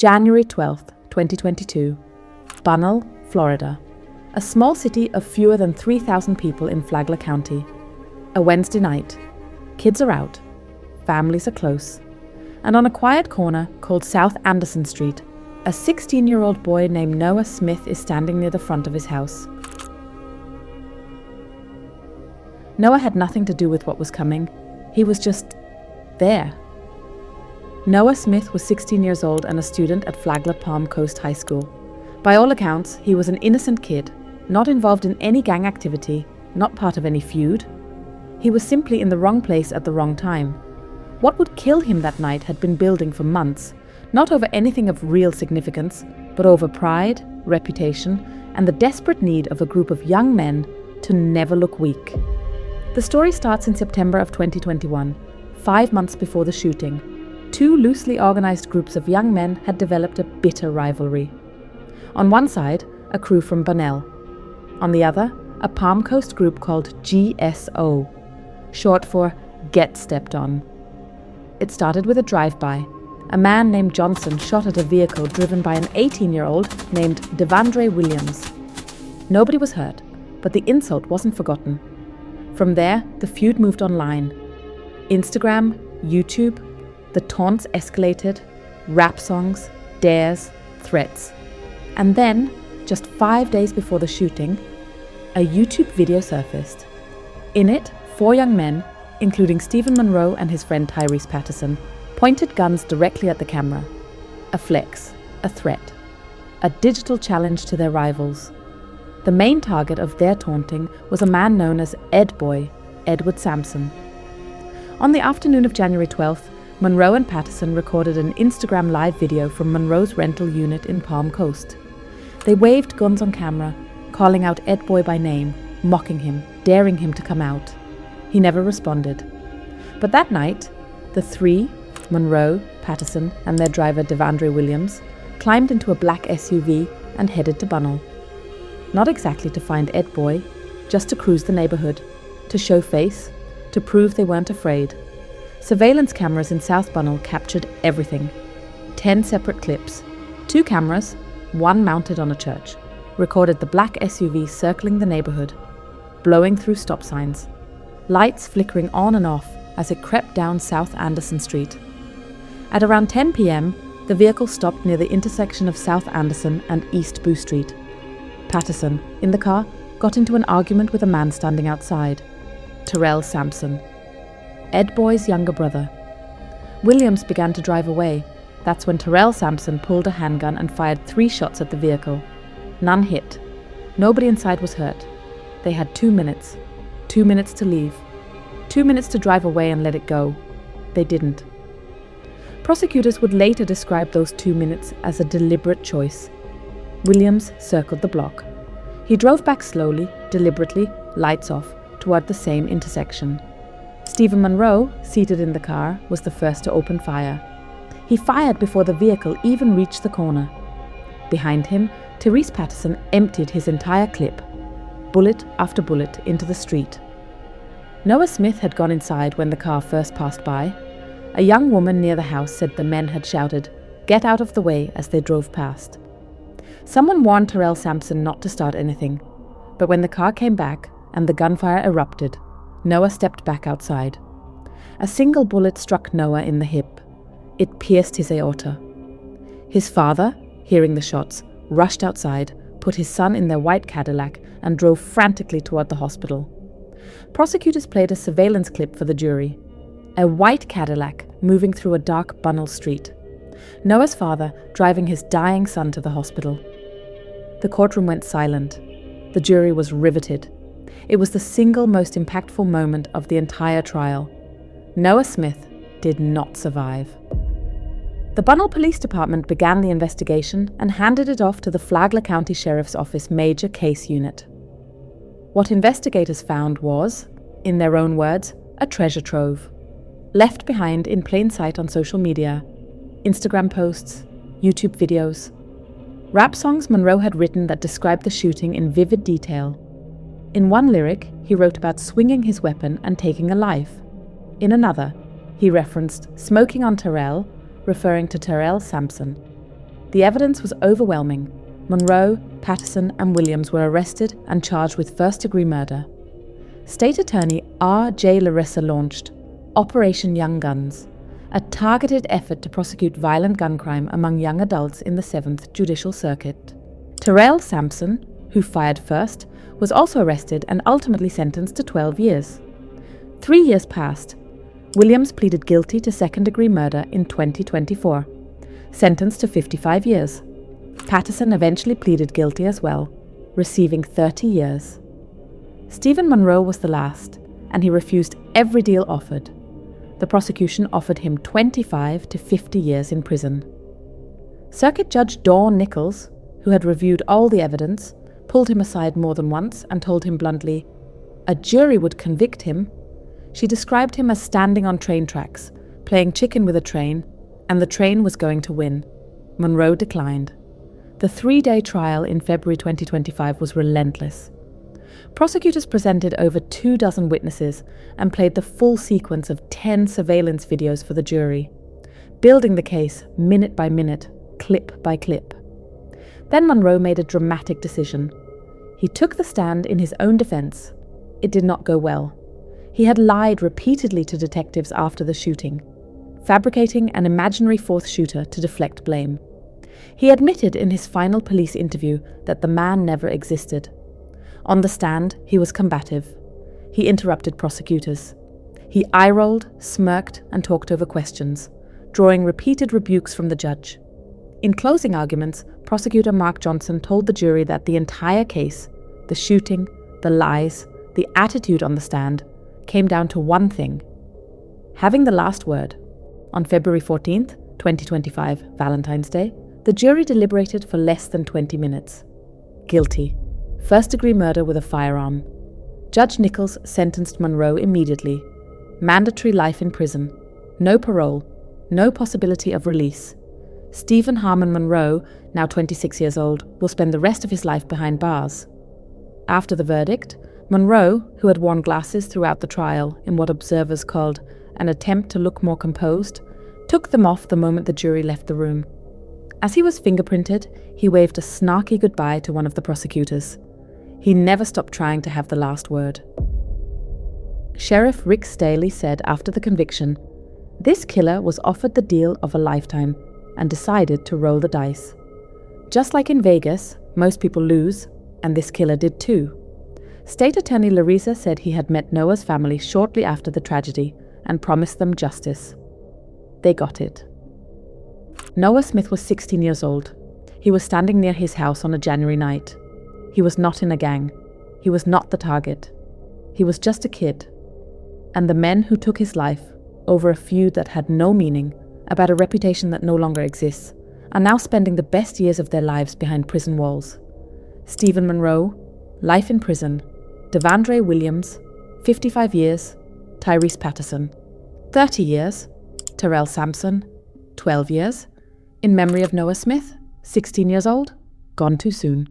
January 12th, 2022. Bunnell, Florida. A small city of fewer than 3,000 people in Flagler County. A Wednesday night. Kids are out. Families are close. And on a quiet corner called South Anderson Street, a 16-year-old boy named Noah Smith is standing near the front of his house. Noah had nothing to do with what was coming. He was just there. Noah Smith was 16 years old and a student at Flagler Palm Coast High School. By all accounts, he was an innocent kid, not involved in any gang activity, not part of any feud. He was simply in the wrong place at the wrong time. What would kill him that night had been building for months, not over anything of real significance, but over pride, reputation, and the desperate need of a group of young men to never look weak. The story starts in September of 2021, 5 months before the shooting. Two loosely organized groups of young men had developed a bitter rivalry. On one side, a crew from Bunnell. On the other, a Palm Coast group called GSO, short for Get Stepped On. It started with a drive-by. A man named Johnson shot at a vehicle driven by an 18-year-old named Devandre Williams. Nobody was hurt, but the insult wasn't forgotten. From there, the feud moved online. Instagram, YouTube, the taunts escalated, rap songs, dares, threats. And then, just 5 days before the shooting, a YouTube video surfaced. In it, 4 young men, including Stephen Monroe and his friend Tyrese Patterson, pointed guns directly at the camera. A flex, a threat, a digital challenge to their rivals. The main target of their taunting was a man known as Ed Boy, Edward Sampson. On the afternoon of January 12th, Monroe and Patterson recorded an Instagram live video from Monroe's rental unit in Palm Coast. They waved guns on camera, calling out Ed Boy by name, mocking him, daring him to come out. He never responded. But that night, the three, Monroe, Patterson, and their driver Devandre Williams, climbed into a black SUV and headed to Bunnell. Not exactly to find Ed Boy, just to cruise the neighborhood, to show face, to prove they weren't afraid. Surveillance cameras in South Bunnell captured everything. 10 separate clips, 2 cameras, 1 mounted on a church, recorded the black SUV circling the neighborhood, blowing through stop signs, lights flickering on and off as it crept down South Anderson Street. At around 10 p.m., the vehicle stopped near the intersection of South Anderson and East Boo Street. Patterson, in the car, got into an argument with a man standing outside, Terrell Sampson, Ed Boy's younger brother. Williams began to drive away. That's when Terrell Sampson pulled a handgun and fired 3 shots at the vehicle. None hit. Nobody inside was hurt. They had 2 minutes. 2 minutes to leave. 2 minutes to drive away and let it go. They didn't. Prosecutors would later describe those 2 minutes as a deliberate choice. Williams circled the block. He drove back slowly, deliberately, lights off, toward the same intersection. Stephen Monroe, seated in the car, was the first to open fire. He fired before the vehicle even reached the corner. Behind him, Tyrese Patterson emptied his entire clip, bullet after bullet, into the street. Noah Smith had gone inside when the car first passed by. A young woman near the house said the men had shouted, "Get out of the way," as they drove past. Someone warned Terrell Sampson not to start anything, but when the car came back and the gunfire erupted, Noah stepped back outside. A single bullet struck Noah in the hip. It pierced his aorta. His father, hearing the shots, rushed outside, put his son in their white Cadillac, and drove frantically toward the hospital. Prosecutors played a surveillance clip for the jury. A white Cadillac moving through a dark Bunnell street. Noah's father driving his dying son to the hospital. The courtroom went silent. The jury was riveted. It was the single most impactful moment of the entire trial. Noah Smith did not survive. The Bunnell Police Department began the investigation and handed it off to the Flagler County Sheriff's Office Major Case Unit. What investigators found was, in their own words, a treasure trove. Left behind in plain sight on social media, Instagram posts, YouTube videos. Rap songs Monroe had written that described the shooting in vivid detail. In one lyric, he wrote about swinging his weapon and taking a life. In another, he referenced smoking on Terrell, referring to Terrell Sampson. The evidence was overwhelming. Monroe, Patterson, and Williams were arrested and charged with first-degree murder. State Attorney R.J. Larissa launched Operation Young Guns, a targeted effort to prosecute violent gun crime among young adults in the 7th Judicial Circuit. Terrell Sampson, who fired first, was also arrested and ultimately sentenced to 12 years. 3 years passed. Williams pleaded guilty to second-degree murder in 2024, sentenced to 55 years. Patterson eventually pleaded guilty as well, receiving 30 years. Stephen Monroe was the last, and he refused every deal offered. The prosecution offered him 25 to 50 years in prison. Circuit Judge Dawn Nichols, who had reviewed all the evidence, pulled him aside more than once and told him bluntly, a jury would convict him. She described him as standing on train tracks, playing chicken with a train, and the train was going to win. Monroe declined. The 3-day trial in February 2025 was relentless. Prosecutors presented over 24 witnesses and played the full sequence of 10 surveillance videos for the jury, building the case minute by minute, clip by clip. Then Monroe made a dramatic decision. He took the stand in his own defense. It did not go well. He had lied repeatedly to detectives after the shooting, fabricating an imaginary fourth shooter to deflect blame. He admitted in his final police interview that the man never existed. On the stand, he was combative. He interrupted prosecutors. He eye-rolled, smirked, and talked over questions, drawing repeated rebukes from the judge. In closing arguments, prosecutor Mark Johnson told the jury that the entire case, the shooting, the lies, the attitude on the stand, came down to one thing: having the last word. On February 14th, 2025, Valentine's Day, the jury deliberated for less than 20 minutes. Guilty. First-degree murder with a firearm. Judge Nichols sentenced Monroe immediately. Mandatory life in prison. No parole. No possibility of release. Stephen Harmon Monroe, now 26 years old, will spend the rest of his life behind bars. After the verdict, Monroe, who had worn glasses throughout the trial in what observers called an attempt to look more composed, took them off the moment the jury left the room. As he was fingerprinted, he waved a snarky goodbye to one of the prosecutors. He never stopped trying to have the last word. Sheriff Rick Staley said after the conviction, "This killer was offered the deal of a lifetime and decided to roll the dice. Just like in Vegas, most people lose, and this killer did too." State Attorney Larissa said he had met Noah's family shortly after the tragedy and promised them justice. They got it. Noah Smith was 16 years old. He was standing near his house on a January night. He was not in a gang. He was not the target. He was just a kid. And the men who took his life over a feud that had no meaning, about a reputation that no longer exists, are now spending the best years of their lives behind prison walls. Stephen Monroe, life in prison. Devandre Williams, 55 years. Tyrese Patterson, 30 years. Terrell Sampson, 12 years. In memory of Noah Smith, 16 years old, gone too soon.